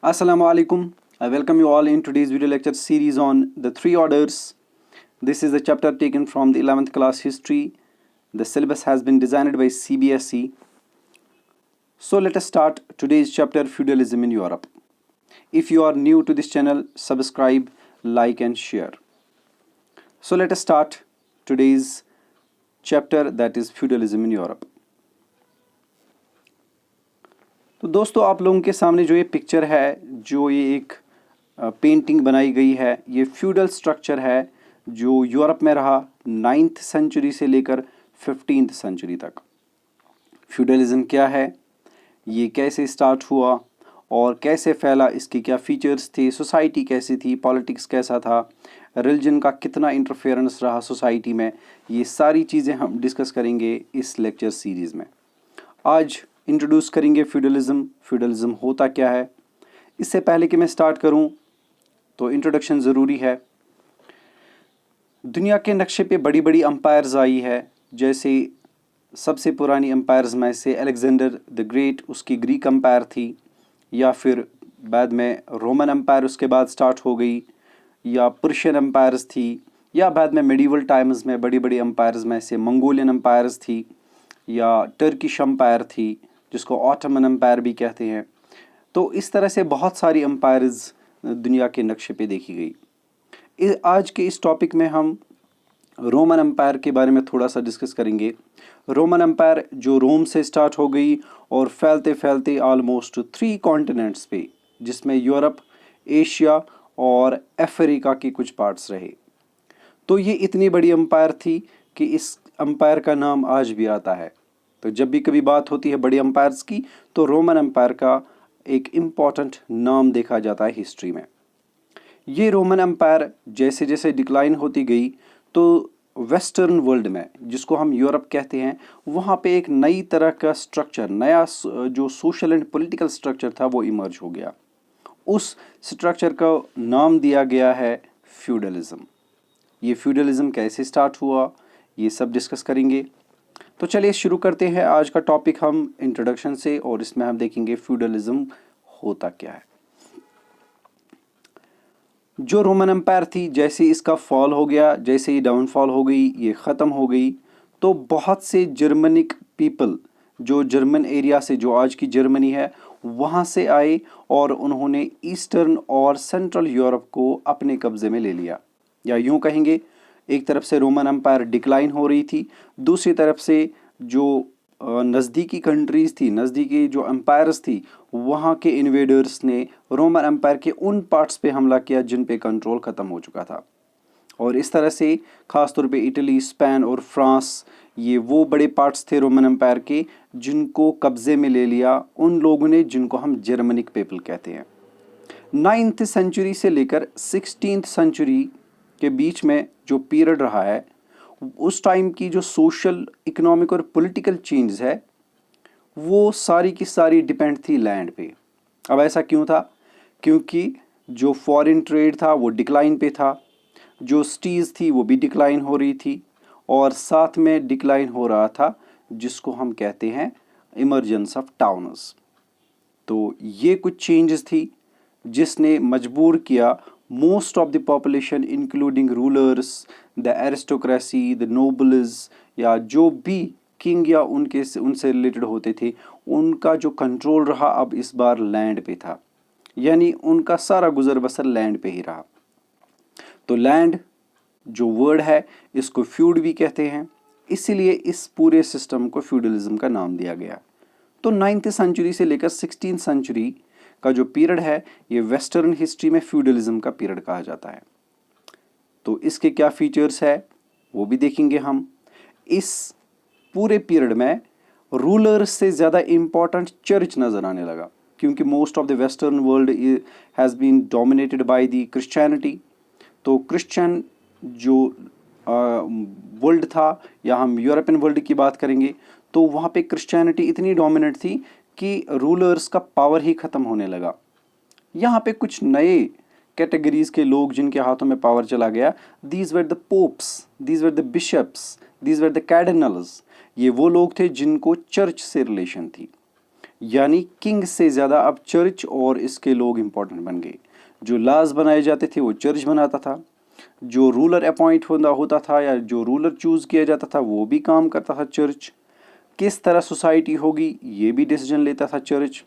Assalamu alaikum. I welcome you all in today's video lecture series on the three orders. This is the chapter taken from the 11th class history. The syllabus has been designed by CBSE. So let us start today's chapter, Feudalism in Europe. If you are new to this channel, subscribe, like and share. So let us start today's chapter, that is Feudalism in Europe. तो दोस्तों आप लोगों के सामने जो ये picture है, जो ये एक पेंटिंग बनाई गई है, ये फ्यूडल स्ट्रक्चर है जो यूरोप में रहा 9th सेंचुरी से लेकर 15th सेंचुरी तक। फ्यूडलिज्म क्या है, ये कैसे स्टार्ट हुआ और कैसे फैला, इसके क्या फीचर्स थे, सोसाइटी कैसी थी, पॉलिटिक्स कैसा था, रिलीजन का कितना इंटरफेरेंस रहा सोसाइटी में, ये सारी चीज़ें हम डिस्कस करेंगे इस लेक्चर सीरीज़ में। आज इंट्रोड्यूस करेंगे फ्यूडलिज्म होता क्या है। इससे पहले कि मैं स्टार्ट करूं तो इंट्रोडक्शन ज़रूरी है। दुनिया के नक्शे पे बड़ी बड़ी अम्पायर्स आई है, जैसे सबसे पुरानी अम्पायर्स में से अलेक्जेंडर द ग्रेट, उसकी ग्रीक अम्पायर थी, या फिर बाद में रोमन अम्पायर उसके बाद स्टार्ट हो गई, या पर्शियन अम्पायर्स थी, या बाद में मेडिवल टाइम्स में बड़ी बड़ी अम्पायर्स में से मंगोलियन अम्पायर्स थी, या टर्किश अम्पायर थी जिसको ऑटोमन अम्पायर भी कहते हैं। तो इस तरह से बहुत सारी अम्पायर्स दुनिया के नक्शे पे देखी गई। आज के इस टॉपिक में हम रोमन अम्पायर के बारे में थोड़ा सा डिस्कस करेंगे। रोमन अम्पायर जो रोम से स्टार्ट हो गई और फैलते फैलते ऑलमोस्ट 3 कॉन्टिनेंट्स पे, जिसमें यूरोप, एशिया और अफ्रीका के कुछ पार्ट्स रहे। तो ये इतनी बड़ी अम्पायर थी कि इस अम्पायर का नाम आज भी आता है। तो जब भी कभी बात होती है बड़ी अम्पायर्स की, तो रोमन अम्पायर का एक इम्पॉर्टेंट नाम देखा जाता है हिस्ट्री में। ये रोमन अम्पायर जैसे जैसे डिक्लाइन होती गई, तो वेस्टर्न वर्ल्ड में, जिसको हम यूरोप कहते हैं, वहाँ पे एक नई तरह का स्ट्रक्चर, नया जो सोशल एंड पॉलिटिकल स्ट्रक्चर था वो इमर्ज हो गया। उस स्ट्रक्चर का नाम दिया गया है फ्यूडलिज्म। ये फ्यूडलिज्म कैसे स्टार्ट हुआ, ये सब डिस्कस करेंगे। तो चलिए शुरू करते हैं आज का टॉपिक हम इंट्रोडक्शन से, और इसमें हम देखेंगे फ्यूडलिज्म होता क्या है। जो रोमन एम्पायर थी, जैसे इसका फॉल हो गया, जैसे ही डाउनफॉल हो गई, ये ख़त्म हो गई, तो बहुत से जर्मनिक पीपल जो जर्मन एरिया से, जो आज की जर्मनी है, वहाँ से आए और उन्होंने ईस्टर्न और सेंट्रल यूरोप को अपने कब्ज़े में ले लिया। या यूँ कहेंगे, एक तरफ से रोमन एम्पायर डिक्लाइन हो रही थी, दूसरी तरफ से जो नज़दीकी कंट्रीज़ थी, नज़दीकी जो एम्पायर्स थी, वहाँ के इन्वेडर्स ने रोमन एम्पायर के उन पार्ट्स पे हमला किया जिन पे कंट्रोल ख़त्म हो चुका था। और इस तरह से ख़ास तौर पे इटली, स्पेन और फ्रांस, ये वो बड़े पार्ट्स थे रोमन एम्पायर के जिनको कब्ज़े में ले लिया उन लोगों ने जिनको हम जर्मनिक पीपल कहते हैं। 9th सेंचुरी से लेकर 16th सेंचुरी के बीच में जो पीरियड रहा है, उस टाइम की जो सोशल, इकोनॉमिक और पॉलिटिकल चेंज है, वो सारी की सारी डिपेंड थी लैंड पे। अब ऐसा क्यों था? क्योंकि जो फॉरेन ट्रेड था वो डिक्लाइन पे था, जो सिटीज़ थी वो भी डिक्लाइन हो रही थी, और साथ में डिक्लाइन हो रहा था जिसको हम कहते हैं इमर्जेंस ऑफ टाउन्स। तो ये कुछ चेंजेस थी जिसने मजबूर किया most of the population, including rulers, the aristocracy, the nobles, या जो भी किंग या उनसे रिलेटेड होते थे, उनका जो कंट्रोल रहा अब इस बार लैंड पे था। यानी उनका सारा गुजर बसर लैंड पे ही रहा। तो लैंड जो वर्ड है, इसको फ्यूड भी कहते हैं, इसीलिए इस पूरे सिस्टम को फ्यूडलिज्म का नाम दिया गया। तो 9th सेंचुरी से लेकर 16th सेंचुरी का जो पीरियड है, ये वेस्टर्न हिस्ट्री में फ्यूडलिज्म का पीरियड कहा जाता है। तो इसके क्या फीचर्स है वो भी देखेंगे हम। इस पूरे पीरियड में रूलर्स से ज़्यादा इम्पॉर्टेंट चर्च नज़र आने लगा, क्योंकि most of the western world has been dominated by the Christianity. तो क्रिश्चियन जो वर्ल्ड था, या हम यूरोपियन वर्ल्ड की बात करेंगे, तो वहाँ पे क्रिश्चियनिटी इतनी डोमिनेट थी कि रूलर्स का पावर ही ख़त्म होने लगा। यहाँ पे कुछ नए कैटेगरीज के लोग जिनके हाथों में पावर चला गया, these were the popes, these were the bishops, these were the cardinals. ये वो लोग थे जिनको चर्च से रिलेशन थी। यानी किंग से ज़्यादा अब चर्च और इसके लोग इम्पोर्टेंट बन गए। जो लाज बनाए जाते थे वो चर्च बनाता था, जो रूलर अपॉइंट होता था या जो रूलर चूज़ किया जाता था वो भी काम करता था चर्च। किस तरह सोसाइटी होगी ये भी डिसीजन लेता था चर्च।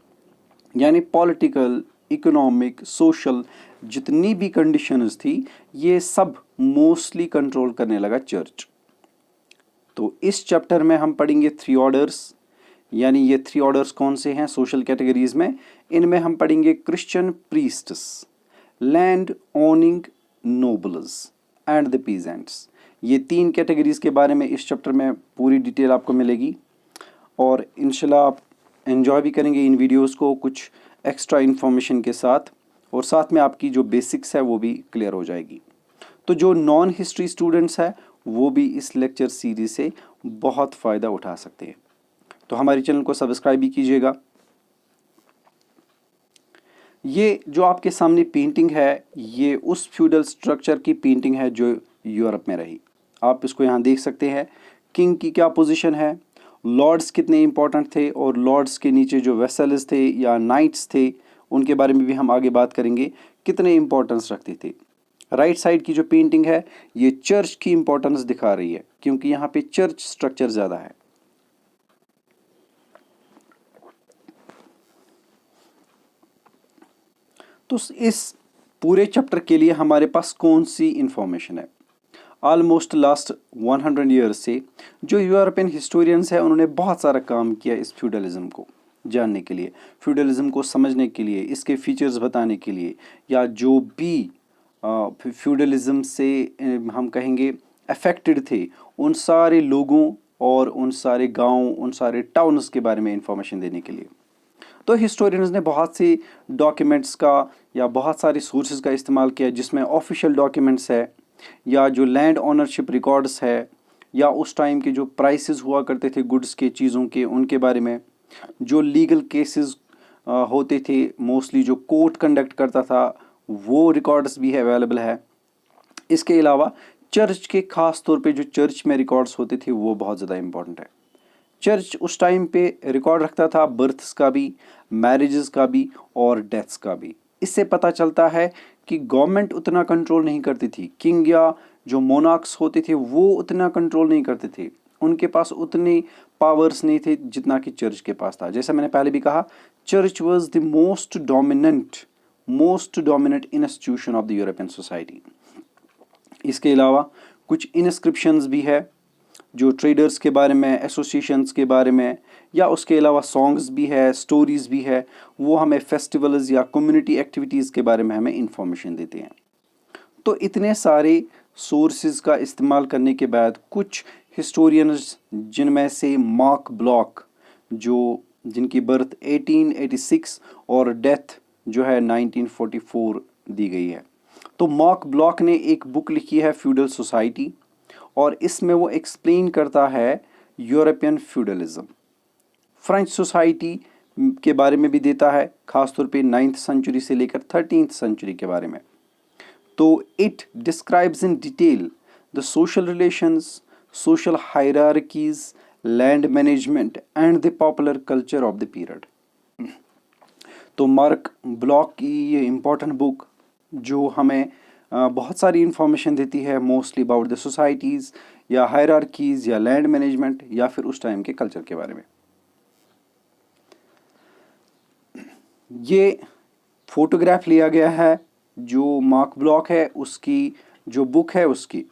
यानी पॉलिटिकल, इकोनॉमिक, सोशल जितनी भी कंडीशंस थी ये सब मोस्टली कंट्रोल करने लगा चर्च। तो इस चैप्टर में हम पढ़ेंगे 3 ऑर्डर्स। यानी ये 3 ऑर्डर्स कौन से हैं सोशल कैटेगरीज में? इनमें हम पढ़ेंगे Christian priests, land owning nobles and the peasants. ये 3 कैटेगरीज के बारे में इस चैप्टर में पूरी डिटेल आपको मिलेगी और इंशाल्लाह आप एंजॉय भी करेंगे इन वीडियोस को कुछ एक्स्ट्रा इन्फॉर्मेशन के साथ, और साथ में आपकी जो बेसिक्स है वो भी क्लियर हो जाएगी। तो जो नॉन हिस्ट्री स्टूडेंट्स हैं वो भी इस लेक्चर सीरीज से बहुत फ़ायदा उठा सकते हैं। तो हमारे चैनल को सब्सक्राइब भी कीजिएगा। ये जो आपके सामने पेंटिंग है ये उस फ्यूडल स्ट्रक्चर की पेंटिंग है जो यूरोप में रही। आप इसको यहाँ देख सकते हैं। किंग की क्या पोजीशन है, लॉर्ड्स कितने इंपॉर्टेंट थे, और लॉर्ड्स के नीचे जो वेसल्स थे या नाइट्स थे उनके बारे में भी हम आगे बात करेंगे, कितने इंपॉर्टेंस रखते थे। राइट साइड की जो पेंटिंग है ये चर्च की इंपॉर्टेंस दिखा रही है क्योंकि यहाँ पे चर्च स्ट्रक्चर ज़्यादा है। तो इस पूरे चैप्टर के लिए हमारे पास कौन सी इंफॉर्मेशन है? ऑलमोस्ट लास्ट 100 ईयर्स से जो यूरोपियन हिस्टोरियंस हैं उन्होंने बहुत सारा काम किया इस फ्यूडलिज्म को जानने के लिए, फ्यूडलिज्म को समझने के लिए, इसके फीचर्स बताने के लिए, या जो भी फ्यूडलिज्म से हम कहेंगे अफेक्टेड थे उन सारे लोगों और उन सारे गाँव, उन सारे टाउन्स के बारे में इंफॉर्मेशन देने के लिए। तो हिस्टोरियंस ने बहुत से डॉक्यूमेंट्स का या बहुत सारे सोर्सेज का इस्तेमाल किया जिसमें ऑफिशियल डॉक्यूमेंट्स है या जो लैंड ओनरशिप रिकॉर्ड्स है या उस टाइम के जो प्राइसेस हुआ करते थे गुड्स के, चीज़ों के, उनके बारे में, जो लीगल केसेस होते थे मोस्टली जो कोर्ट कंडक्ट करता था वो रिकॉर्ड्स भी अवेलेबल है। इसके अलावा चर्च के ख़ास तौर पे जो चर्च में रिकॉर्ड्स होते थे वो बहुत ज़्यादा इम्पोर्टेंट है। चर्च उस टाइम पे रिकॉर्ड रखता था बर्थ्स का भी, मैरिजेस का भी और डेथ्स का भी। इससे पता चलता है कि गवर्नमेंट उतना कंट्रोल नहीं करती थी, किंग या जो मोनार्क्स होते थे वो उतना कंट्रोल नहीं करते थे, उनके पास उतने पावर्स नहीं थे जितना कि चर्च के पास था। जैसा मैंने पहले भी कहा, church was the most dominant institution of the European society. इसके अलावा कुछ इनस्क्रिप्शंस भी है जो ट्रेडर्स के बारे में, एसोसिएशंस के बारे में, या उसके अलावा सॉन्ग्स भी है, स्टोरीज़ भी है, वो हमें फेस्टिवल्स या कम्युनिटी एक्टिविटीज़ के बारे में हमें इंफॉर्मेशन देते हैं। तो इतने सारे सोर्सेज का इस्तेमाल करने के बाद कुछ हिस्टोरियंस जिनमें से मार्क ब्लॉक जो जिनकी बर्थ 1886 और डेथ जो है 1944 दी गई है, तो मार्क ब्लॉक ने एक बुक लिखी है फ्यूडल सोसाइटी और इसमें वो एक्सप्लेन करता है यूरोपियन फ्यूडलिज्म। फ्रेंच सोसाइटी के बारे में भी देता है, खासतौर पे 9th सेंचुरी से लेकर 13th सेंचुरी के बारे में। तो it describes in detail the social relations, social hierarchies, land management and the popular culture of the period. तो मार्क ब्लॉक की ये इम्पोर्टेंट बुक जो हमें बहुत सारी इंफॉर्मेशन देती है मोस्टली अबाउट द सोसाइटीज़ या हायरार्कीज़ या लैंड मैनेजमेंट या फिर उस टाइम के कल्चर के बारे में। ये फोटोग्राफ लिया गया है जो मार्क ब्लॉक है उसकी जो बुक है उसकी,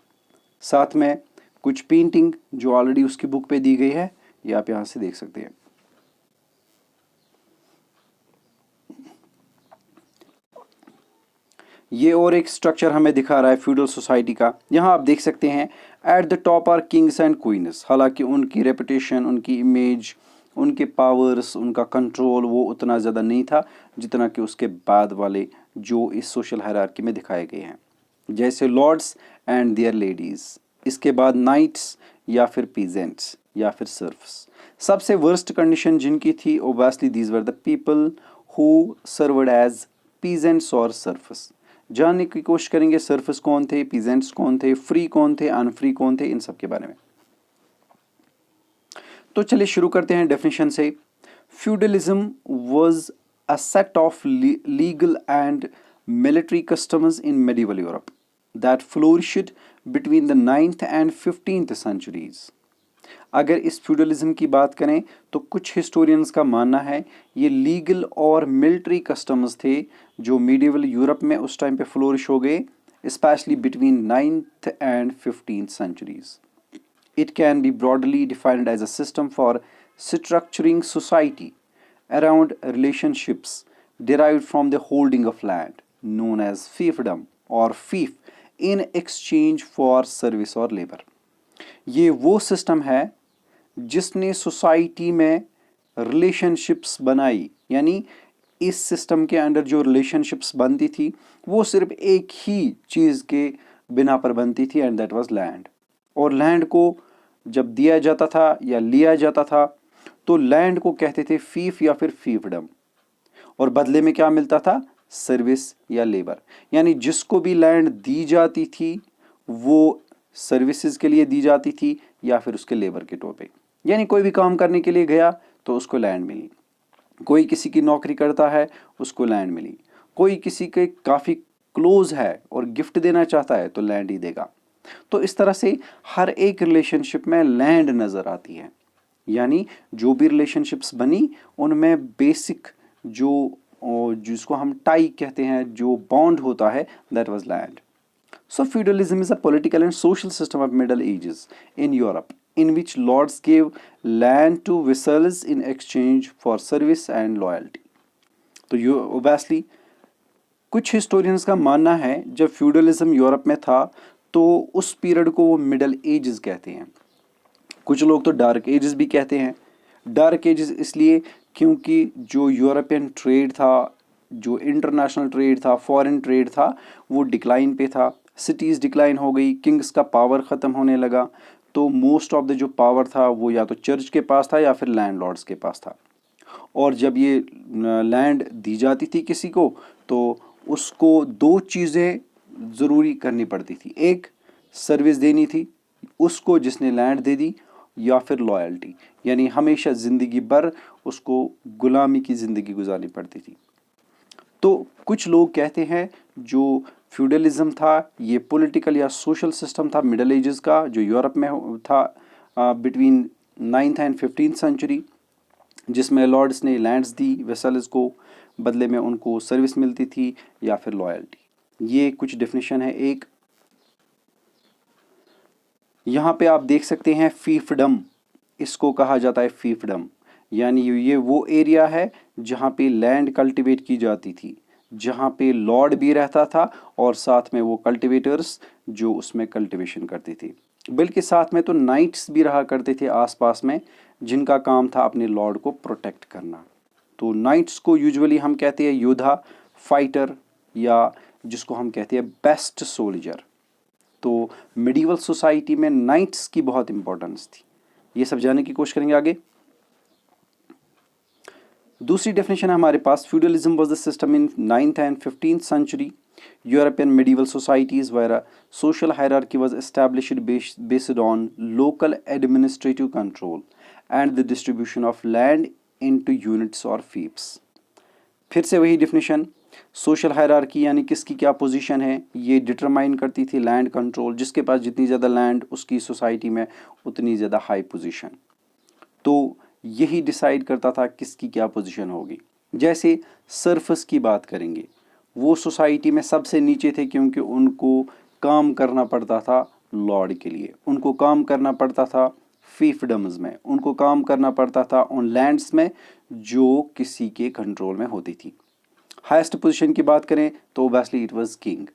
साथ में कुछ पेंटिंग जो ऑलरेडी उसकी बुक पे दी गई है, ये आप यहाँ से देख सकते हैं। ये और एक स्ट्रक्चर हमें दिखा रहा है फ्यूडल सोसाइटी का। यहाँ आप देख सकते हैं at the top are kings and queens. हालांकि उनकी रेपुटेशन, उनकी इमेज, उनके पावर्स, उनका कंट्रोल वो उतना ज़्यादा नहीं था जितना कि उसके बाद वाले जो इस सोशल हायरार्की में दिखाए गए हैं, जैसे लॉर्ड्स एंड देयर लेडीज़। इसके बाद नाइट्स या फिर पीजेंट्स या फिर सर्फ्स। सबसे वर्स्ट कंडीशन जिनकी थी obviously these were the people who served as peasants और सर्फस। जानने की कोशिश करेंगे सर्फस कौन थे, पीजेंट्स कौन थे, फ्री कौन थे, अनफ्री कौन थे, इन सब के बारे में। तो चलिए शुरू करते हैं डेफिनेशन से। Feudalism was a set of legal and military customs in medieval Europe that flourished between the 9th and 15th centuries. अगर इस फ्यूडलिज्म की बात करें तो कुछ हिस्टोरियंस का मानना है ये लीगल और मिलिट्री कस्टम्स थे जो मीडिएवल यूरोप में उस टाइम पे फ्लोरिश हो गए, especially between 9th and 15th centuries. It can be broadly defined as a system for structuring society around relationships derived from the holding of land, known as fiefdom or fief, in exchange for service or labor. ये वो system है जिसने society में relationships बनाई, यानी इस system के under जो रिलेशनशिप्स बनती थी वो सिर्फ एक ही चीज़ के बिना पर बनती थी, एंड दैट वाज लैंड. और लैंड को जब दिया जाता था या लिया जाता था तो लैंड को कहते थे फीफ या फिर फीफडम, और बदले में क्या मिलता था? सर्विस या लेबर. यानी जिसको भी लैंड दी जाती थी वो सर्विसेज के लिए दी जाती थी या फिर उसके लेबर के तौर पे. यानी कोई भी काम करने के लिए गया तो उसको लैंड मिली, कोई किसी की नौकरी करता है उसको लैंड मिली, कोई किसी के काफ़ी क्लोज है और गिफ्ट देना चाहता है तो लैंड ही देगा. तो इस तरह से हर एक रिलेशनशिप में लैंड नज़र आती है. यानी जो भी रिलेशनशिप्स बनी उनमें बेसिक जिसको हम टाई कहते हैं, जो बॉन्ड होता है, that was land. So feudalism is a political and social system of Middle Ages in Europe in which lords gave land to vassals in exchange for service and loyalty. तो ये obviously कुछ historians का मानना है जब feudalism Europe में था तो उस पीरियड को वो मिडल एजेस कहते हैं. कुछ लोग तो डार्क एजेस भी कहते हैं. डार्क एजेस इसलिए क्योंकि जो यूरोपियन ट्रेड था, जो इंटरनेशनल ट्रेड था, फॉरेन ट्रेड था, वो डिक्लाइन पे था. सिटीज़ डिक्लाइन हो गई, किंग्स का पावर ख़त्म होने लगा, तो मोस्ट ऑफ द जो पावर था वो या तो चर्च के पास था या फिर लैंडलॉर्ड्स के पास था. और जब ये लैंड दी जाती थी किसी को तो उसको दो चीज़ें ज़रूरी करनी पड़ती थी. एक, सर्विस देनी थी उसको जिसने लैंड दे दी, या फिर लॉयल्टी, यानी हमेशा ज़िंदगी भर उसको गुलामी की ज़िंदगी गुजारनी पड़ती थी. तो कुछ लोग कहते हैं जो फ्यूडलिज्म था ये पॉलिटिकल या सोशल सिस्टम था मिडल एजेस का जो यूरोप में था between 9th and 15th century, जिसमें लॉर्ड्स ने लैंड्स दी वेसल्स को, बदले में उनको सर्विस मिलती थी या फिर लॉयल्टी. ये कुछ डेफिनेशन है. एक यहाँ पे आप देख सकते हैं फीफडम, इसको कहा जाता है फीफडम, यानी ये वो एरिया है जहाँ पे लैंड कल्टीवेट की जाती थी, जहाँ पे लॉर्ड भी रहता था और साथ में वो कल्टीवेटर्स जो उसमें कल्टीवेशन करती थी. बल्कि साथ में तो नाइट्स भी रहा करते थे आसपास में, जिनका काम था अपने लॉर्ड को प्रोटेक्ट करना. तो नाइट्स को यूजुअली हम कहते हैं योद्धा, फाइटर, या जिसको हम कहते हैं बेस्ट सोल्जर. तो मिडिवल सोसाइटी में नाइट्स की बहुत इंपॉर्टेंस थी. ये सब जानने की कोशिश करेंगे आगे. दूसरी डेफिनेशन है हमारे पास, feudalism was the system in 9th and 15th century European medieval societies where a social hierarchy was established based on local administrative control and the distribution of land into units or fiefs. फिर से वही definition, social hierarchy यानी किसकी क्या position है ये determine करती थी लैंड कंट्रोल. जिसके पास जितनी ज़्यादा लैंड उसकी सोसाइटी में उतनी ज़्यादा हाई पोजीशन. तो यही डिसाइड करता था किसकी क्या पोजीशन होगी. जैसे सर्फस की बात करेंगे, वो सोसाइटी में सबसे नीचे थे क्योंकि उनको काम करना पड़ता था लॉर्ड के लिए, उनको काम करना पड़ता था फीफडम्स में, उनको काम करना पड़ता था उन लैंड्स में जो किसी के कंट्रोल में होती थी. हाईएस्ट पोजीशन की बात करें तो obviously it was king.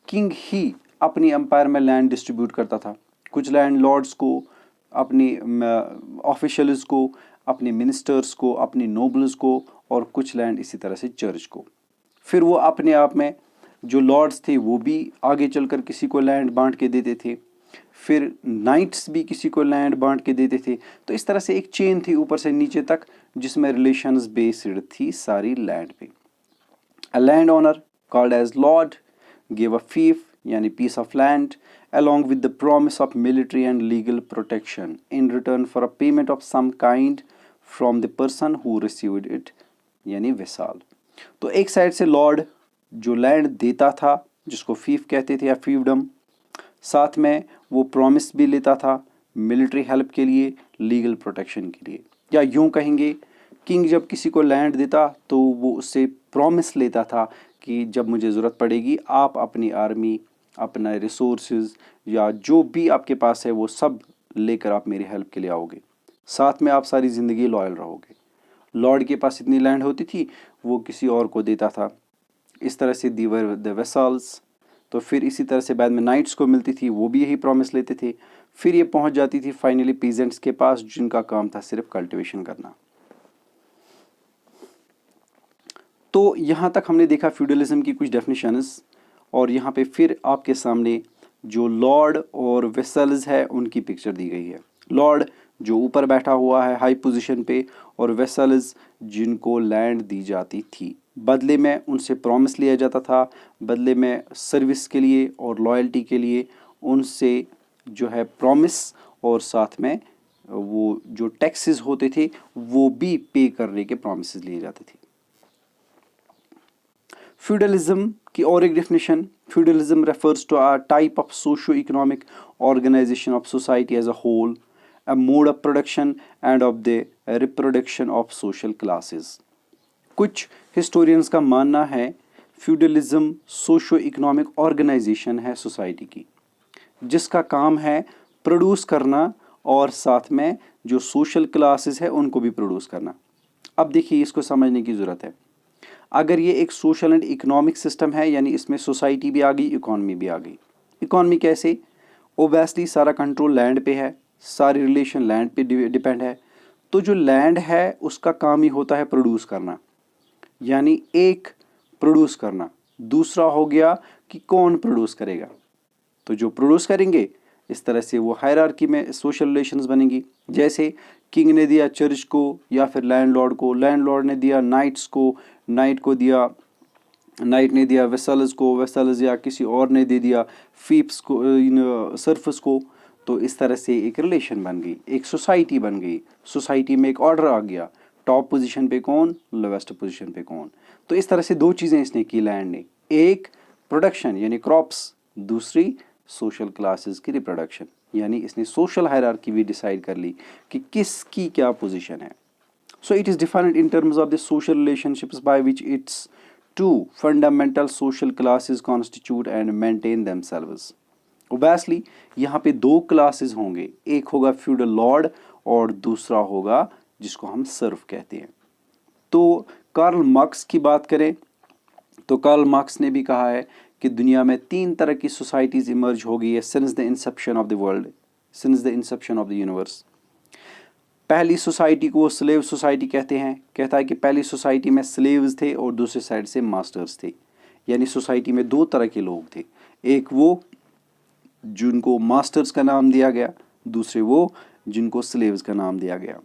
King ही अपनी एम्पायर में लैंड डिस्ट्रीब्यूट करता था. कुछ लैंड लॉर्ड्स को, अपनी ऑफिशियल्स को, अपने मिनिस्टर्स को, अपनी नोबल्स को, और कुछ लैंड इसी तरह से चर्च को. फिर वो अपने आप में जो लॉर्ड्स थे वो भी आगे चलकर किसी को लैंड बांट के देते थे, फिर नाइट्स भी किसी को लैंड बांट के देते थे. तो इस तरह से एक चेन थी ऊपर से नीचे तक जिसमें रिलेशंस बेस्ड थी सारी लैंड पे. A landowner called as lord gave a fief यानी piece of land along with the promise of military and legal protection in return for a payment of some kind from the person who received it, यानी विसाल। तो एक side से Lord जो land देता था, जिसको फीफ कहते थे या फीवडम, साथ में वो प्रॉमिस भी लेता था मिलिट्री हेल्प के लिए, लीगल प्रोटेक्शन के लिए। या यूं कहेंगे, किंग जब किसी को लैंड देता तो वो उससे प्रॉमिस लेता था कि जब मुझे ज़रूरत पड़ेगी आप अपनी आर्मी, अपना रिसोर्सेज या जो भी आपके पास है वो सब लेकर आप मेरी हेल्प के लिए आओगे, साथ में आप सारी ज़िंदगी लॉयल रहोगे। लॉर्ड के पास इतनी लैंड होती थी, वो किसी और को देता था। इस तरह से दीवर द वेसल्स। तो फिर इसी तरह से बाद में नाइट्स को मिलती थी, वो भी यही प्रॉमिस लेते थे। फिर ये पहुंच जाती थी फाइनली पीजेंट्स के पास, जिनका काम था सिर्फ कल्टीवेशन करना। तो यहाँ तक हमने देखा फ्यूडलिज्म की कुछ डेफिनेशंस, और यहाँ पे फिर आपके सामने जो लॉर्ड और वेसल्स है उनकी पिक्चर दी गई है। लॉर्ड जो ऊपर बैठा हुआ है हाई पोजीशन पे, और वेसल्स जिनको लैंड दी जाती थी, बदले में उनसे प्रॉमिस लिया जाता था, बदले में सर्विस के लिए और लॉयल्टी के लिए उनसे जो है प्रॉमिस, और साथ में वो जो टैक्सेस होते थे वो भी पे करने के प्रॉमिस लिए जाते थे। फ्यूडलिज्म की और एक definition, feudalism refers to a type of socio economic organisation of society as a whole, a mode of production and of the reproduction of social classes। कुछ हिस्टोरियंस का मानना है फ्यूडलिज्म सोशो इकोनॉमिक ऑर्गेनाइजेशन है society की, जिसका काम है produce करना और साथ में जो सोशल क्लासेस है उनको भी प्रोड्यूस करना। अब देखिए, इसको समझने की ज़रूरत है। अगर ये एक सोशल एंड इकोनॉमिक सिस्टम है, यानी इसमें सोसाइटी भी आ गई, इकॉनमी भी आ गई। इकॉनमी कैसे? ओबेसली सारा कंट्रोल लैंड पे है, सारी रिलेशन लैंड पे डिपेंड है। तो जो लैंड है उसका काम ही होता है प्रोड्यूस करना, यानी एक प्रोड्यूस करना। दूसरा हो गया कि कौन प्रोड्यूस करेगा। तो जो प्रोड्यूस करेंगे, इस तरह से वो हायरार्की में सोशल रिलेशंस बनेंगी। जैसे किंग ने दिया चर्च को या फिर लैंडलॉर्ड को, लैंडलॉर्ड ने दिया नाइट्स को, नाइट को दिया, नाइट ने दिया वेसल्स को, वेसल्स या किसी और ने दे दिया फीप्स को, इन सर्फस को। तो इस तरह से एक रिलेशन बन गई, एक सोसाइटी बन गई। सोसाइटी में एक ऑर्डर आ गया, टॉप पोजीशन पे कौन, लोवेस्ट पोजीशन पे कौन। तो इस तरह से दो चीज़ें इसने की लैंड ने, एक प्रोडक्शन यानी क्रॉप्स, दूसरी सोशल क्लासेस की रिप्रोडक्शन, यानी इसने सोशल हायरार्की भी डिसाइड कर ली कि किसकी क्या पोजीशन है। So it is defined in terms of the social relationships by which its two fundamental social classes constitute and maintain themselves। Obviously यहाँ पे दो क्लासेस होंगे, एक होगा फ्यूडल लॉर्ड और दूसरा होगा जिसको हम सर्फ कहते हैं। तो कार्ल मार्क्स की बात करें तो कार्ल मार्क्स ने भी कहा है कि दुनिया में तीन तरह की सोसाइटीज इमर्ज हो गई है since the Inception of the world, since the Inception of the universe. पहली सोसाइटी को वो स्लेव सोसाइटी कहते हैं। कहता है कि पहली सोसाइटी में स्लेव्स थे और दूसरी साइड से मास्टर्स थे, यानी सोसाइटी में दो तरह के लोग थे। एक वो जिनको मास्टर्स का नाम दिया गया, दूसरे वो जिनको स्लेव्स का नाम दिया गया।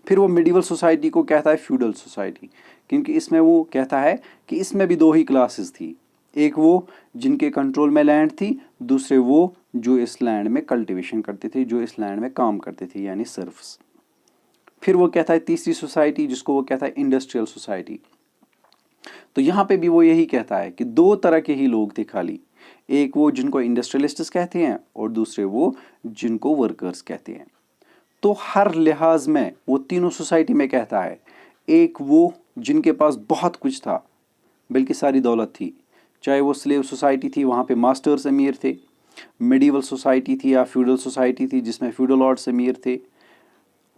फिर वो मिडिवल सोसाइटी को कहता है फ्यूडल सोसाइटी, क्योंकि इसमें वो कहता है कि इसमें भी दो ही क्लासेस थी, एक वो जिनके कंट्रोल में लैंड थी, दूसरे वो जो इस लैंड में कल्टीवेशन करते थे, जो इस लैंड में काम करते थे, यानी सर्फ्स। फिर वो कहता है तीसरी सोसाइटी जिसको वो कहता है इंडस्ट्रियल सोसाइटी। तो यहाँ पे भी वो यही कहता है कि दो तरह के ही लोग थे खाली, एक वो जिनको इंडस्ट्रियलिस्ट्स कहते हैं और दूसरे वो जिनको वर्कर्स कहते हैं। तो हर लिहाज में वो तीनों सोसाइटी में कहता है, एक वो जिनके पास बहुत कुछ था, बल्कि सारी दौलत थी, चाहे वो स्लेव सोसाइटी थी, वहाँ पे मास्टर्स अमीर थे, मिडिवल सोसाइटी थी या फ्यूडल सोसाइटी थी जिसमें फ्यूडल लॉर्ड्स अमीर थे,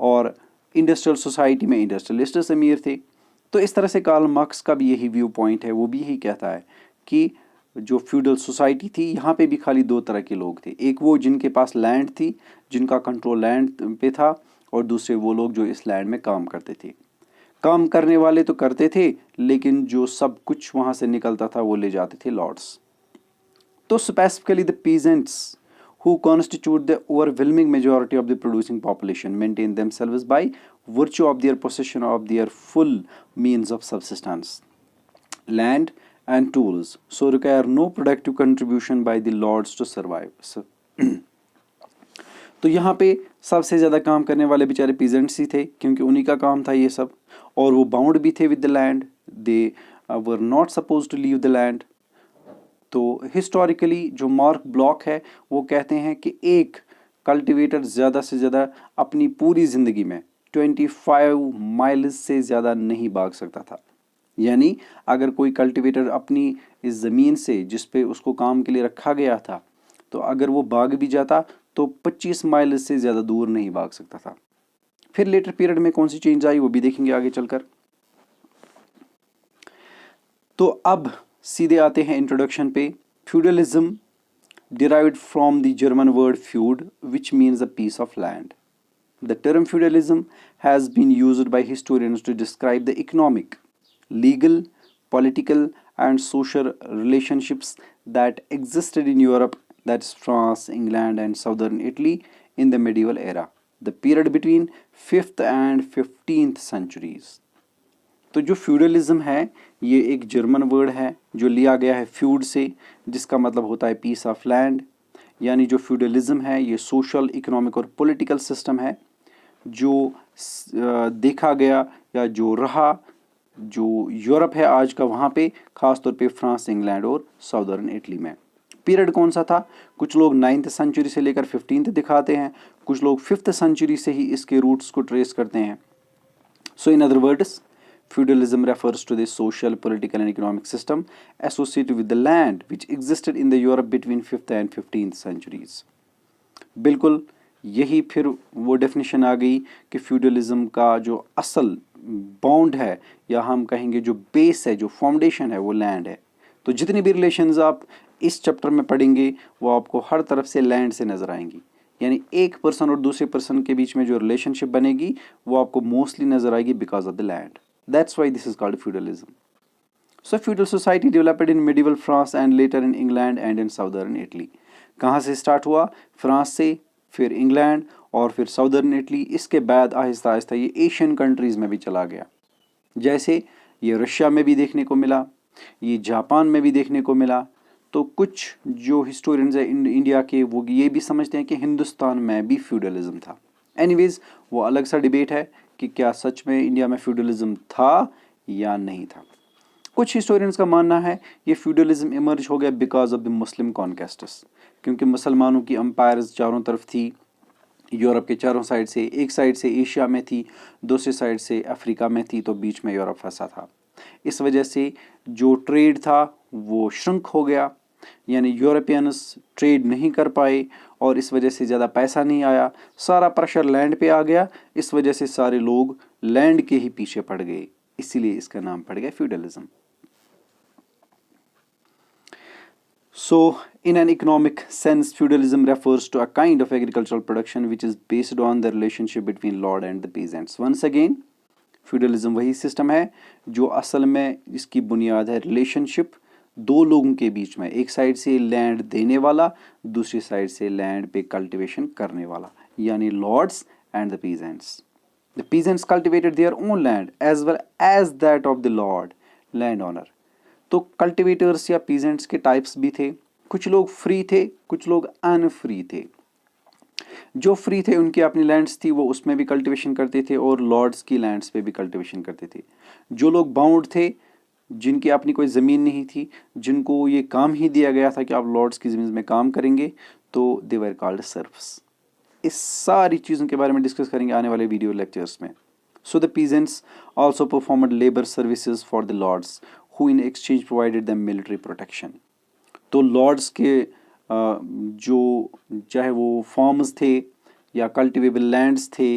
और इंडस्ट्रियल सोसाइटी में इंडस्ट्रियलिस्ट्स अमीर थे। तो इस तरह से कार्ल मार्क्स का भी यही व्यू पॉइंट है, वो भी यही कहता है कि जो फ्यूडल सोसाइटी थी यहाँ पे भी खाली दो तरह के लोग थे, एक वो जिनके पास लैंड थी, जिनका कंट्रोल लैंड पे था, और दूसरे वो लोग जो इस लैंड में काम करते थे। काम करने वाले तो करते थे, लेकिन जो सब कुछ वहाँ से निकलता था वो ले जाते थे लॉर्ड्स। तो specifically the peasants who constitute the overwhelming majority of the producing population maintain themselves by virtue of their possession of their full means of subsistence, land and tools, so require no productive contribution by the lords to survive। तो यहाँ पे सबसे ज़्यादा काम करने वाले बेचारे peasants ही थे, क्योंकि उन्हीं का काम था ये सब, और वो बाउंड भी थे with the land, they were not suppose to leave the land. तो हिस्टोरिकली जो मार्क ब्लॉक है वो कहते हैं कि एक कल्टीवेटर ज़्यादा से ज़्यादा अपनी पूरी ज़िंदगी में 25 माइल्स से ज़्यादा नहीं भाग सकता था। यानी अगर कोई कल्टीवेटर अपनी इस ज़मीन से जिस पे उसको काम के लिए रखा गया था, तो अगर वो भाग भी जाता तो 25 माइल से ज़्यादा दूर नहीं भाग सकता था। फिर लेटर पीरियड में कौन सी चेंज आई वो भी देखेंगे आगे चलकर। तो अब सीधे आते हैं इंट्रोडक्शन पे। Feudalism derived from the German word feud, which means a piece of land. The term feudalism has been used by historians to describe the economic, legal, political, and social relationships that existed in Europe, that is France, England, and southern Italy in the medieval era, the period between 5th and 15th centuries. तो जो feudalism है ये एक German word है जो लिया गया है फ्यूड से, जिसका मतलब होता है पीस ऑफ लैंड। यानी जो फ्यूडलिज्म है ये सोशल, इकोनॉमिक और पॉलिटिकल सिस्टम है जो देखा गया या जो रहा जो यूरोप है आज का, वहाँ पे ख़ास तौर पे फ्रांस, इंग्लैंड और साउदर्न इटली में। पीरियड कौन सा था? कुछ लोग 9th सेंचुरी से लेकर 15th दिखाते हैं, कुछ लोग 5th सेंचुरी से ही इसके रूट्स को ट्रेस करते हैं। So in other words, feudalism refers to the social, political and economic system associated with the land which existed in the Europe between 5th and 15th centuries. बिल्कुल यही फिर वो definition आ गई कि फ्यूडलिज्म का जो असल बाउंड है या हम कहेंगे जो बेस है, जो फाउंडेशन है, वो लैंड है। तो जितनी भी रिलेशंस आप इस चैप्टर में पढ़ेंगे वो आपको हर तरफ से लैंड से नजर आएंगी। यानी एक पर्सन और दूसरे पर्सन के बीच में जो रिलेशनशिप बनेगी वो आपको मोस्टली नजर आएगी because of the land. That's why this is called feudalism. So feudal society developed in medieval France and later in England and in southern Italy. कहाँ से स्टार्ट हुआ? फ्रांस से, फिर इंग्लैंड और फिर साउदर्न इटली। इसके बाद आहिस्ता आहिस्ता ये एशियन कंट्रीज़ में भी चला गया। जैसे ये रशिया में भी देखने को मिला, ये जापान में भी देखने को मिला। तो कुछ जो हिस्टोरियंस हैं इंडिया के वो ये भी समझते हैं कि हिंदुस्तान में भी फ्यूडलिज्म था। एनीवेज वो अलग सा डिबेट है कि क्या सच में इंडिया में फ्यूडलिज्म था या नहीं था। कुछ हिस्टोरियंस का मानना है ये फ्यूडलिज्म इमर्ज हो गया बिकॉज ऑफ द मुस्लिम कॉन्क्वेस्ट्स, क्योंकि मुसलमानों की अम्पायर्स चारों तरफ थी, यूरोप के चारों साइड से। एक साइड से एशिया में थी, दूसरी साइड से अफ्रीका में थी, तो बीच में यूरोप फंसा था। इस वजह से जो ट्रेड था वो श्रंक हो गया, यानी यूरोपियंस ट्रेड नहीं कर पाए और इस वजह से ज़्यादा पैसा नहीं आया, सारा प्रेशर लैंड पे आ गया। इस वजह से सारे लोग लैंड के ही पीछे पड़ गए, इसीलिए इसका नाम पड़ गया feudalism. So, in an economic sense, feudalism refers to a kind of agricultural production which is based on the relationship between lord and the peasants. Once again, feudalism वही सिस्टम है जो असल में इसकी बुनियाद है रिलेशनशिप दो लोगों के बीच में, एक साइड से लैंड देने वाला, दूसरी साइड से लैंड पे कल्टीवेशन करने वाला, यानी lords and the peasants. The peasants cultivated their own land as well as that of the lord land owner. तो कल्टिवेटर्स या पीजेंट्स के टाइप्स भी थे, कुछ लोग फ्री थे, कुछ लोग अनफ्री थे। जो फ्री थे उनकी अपनी लैंड्स थी, वो उसमें भी कल्टीवेशन करते थे और लॉर्ड्स की लैंड्स पे भी कल्टीवेशन करते थे। जो लोग बाउंड थे, जिनकी अपनी कोई ज़मीन नहीं थी, जिनको ये काम ही दिया गया था कि आप लॉर्ड्स की ज़मीन में काम करेंगे, तो दे वर कॉल्ड सर्फ्स। इस सारी चीज़ों के बारे में डिस्कस करेंगे आने वाले वीडियो लेक्चर्स में। So the peasants also performed labour services for the lords who in exchange provided the military protection. तो लॉर्ड्स के जो चाहे वो फार्म्स थे या कल्टिवेबल लैंड्स थे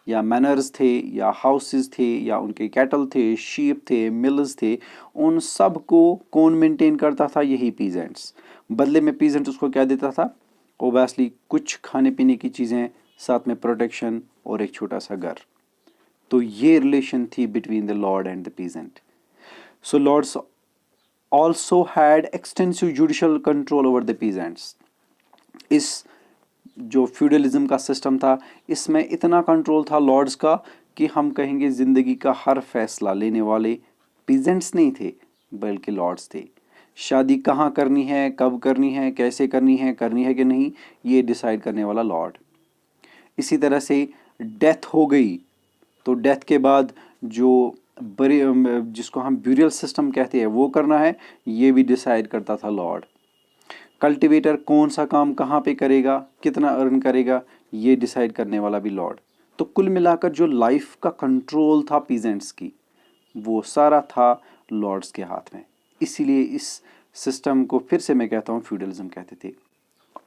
या मैनर्स थे या हाउसेस थे या उनके कैटल थे, शीप थे, मिल्स थे, उन सब को कौन मेंटेन करता था? यही पीजेंट्स। बदले में पीजेंट उसको क्या देता था? ओबेसली कुछ खाने पीने की चीज़ें, साथ में प्रोटेक्शन और एक छोटा सा घर। तो ये रिलेशन थी between the lord and the peasant. So lords also had extensive judicial control over the peasants. इस जो फ्यूडलिज्म का सिस्टम था इसमें इतना कंट्रोल था लॉर्ड्स का कि हम कहेंगे ज़िंदगी का हर फैसला लेने वाले पीजेंट्स नहीं थे बल्कि लॉर्ड्स थे। शादी कहाँ करनी है, कब करनी है, कैसे करनी है कि नहीं, ये डिसाइड करने वाला लॉर्ड। इसी तरह से डेथ हो गई तो डेथ के बाद जो बरी जिसको हम ब्यूरियल सिस्टम कहते हैं वो करना है, ये भी डिसाइड करता था लॉर्ड। कल्टीवेटर कौन सा काम कहाँ पे करेगा, कितना अर्न करेगा, ये डिसाइड करने वाला भी लॉर्ड। तो कुल मिलाकर जो लाइफ का कंट्रोल था पीजेंट्स की, वो सारा था लॉर्ड्स के हाथ में। इसीलिए इस सिस्टम को फिर से मैं कहता हूँ फ्यूडलिज्म कहते थे।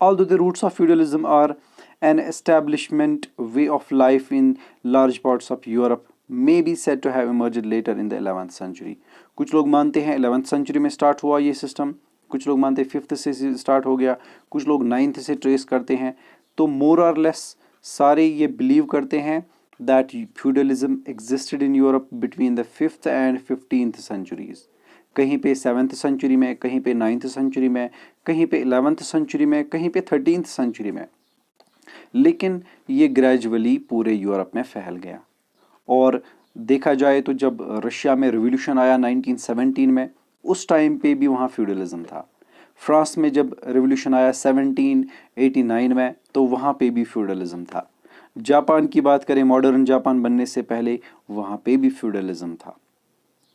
Although the roots of feudalism are an establishment way of life in large parts of Europe, may be said to have emerged later in the 11th century. कुछ लोग मानते हैं 11th सेंचुरी में स्टार्ट हुआ ये system, कुछ लोग मानते हैं 5th से स्टार्ट हो गया, कुछ लोग 9th से ट्रेस करते हैं। तो मोर और लेस सारे ये बिलीव करते हैं that feudalism existed in Europe between the 5th and 15th centuries. कहीं पे 7th सेंचुरी में, कहीं पे 9th सेंचुरी में, कहीं पे 11th सेंचुरी में, कहीं पे 13th सेंचुरी में। लेकिन ये ग्रेजुअली पूरे यूरोप में फैल गया। और देखा जाए तो जब रशिया में रिवॉल्यूशन आया 1917 में, उस टाइम पे भी वहाँ फ्यूडलिज्म था। फ्रांस में जब रिवॉल्यूशन आया 1789 में, तो वहाँ पे भी फ्यूडलिज्म था। जापान की बात करें, मॉडर्न जापान बनने से पहले वहाँ पे भी फ्यूडलिज्म था।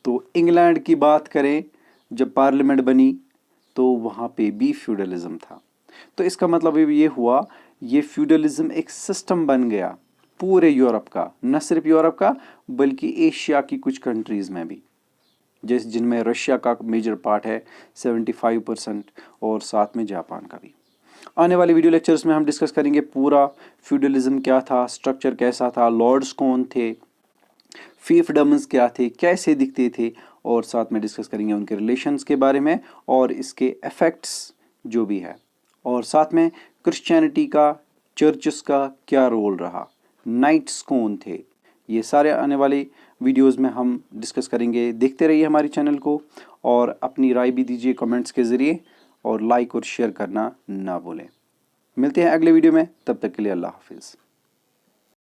तो इंग्लैंड की बात करें, जब पार्लियामेंट बनी तो वहाँ पे भी फ्यूडलिज्म था। तो इसका मतलब ये हुआ, ये फ्यूडलिज्म एक सिस्टम बन गया पूरे यूरोप का, न सिर्फ यूरोप का बल्कि एशिया की कुछ कंट्रीज़ में भी, जैसे जिनमें रशिया का मेजर पार्ट है 75% और साथ में जापान का भी। आने वाले वीडियो लेक्चर्स में हम डिस्कस करेंगे पूरा फ्यूडलिज्म क्या था, स्ट्रक्चर कैसा था, लॉर्ड्स कौन थे, फीफडम्स क्या थे, कैसे दिखते थे, और साथ में डिस्कस करेंगे उनके रिलेशंस के बारे में और इसके इफ़ेक्ट्स जो भी है, और साथ में क्रिश्चियनिटी का, चर्चेस का क्या रोल रहा, नाइट्स कौन थे। ये सारे आने वाले वीडियोस में हम डिस्कस करेंगे। देखते रहिए हमारे चैनल को और अपनी राय भी दीजिए कमेंट्स के ज़रिए, और लाइक और शेयर करना ना भूलें। मिलते हैं अगले वीडियो में, तब तक के लिए अल्लाह हाफिज़।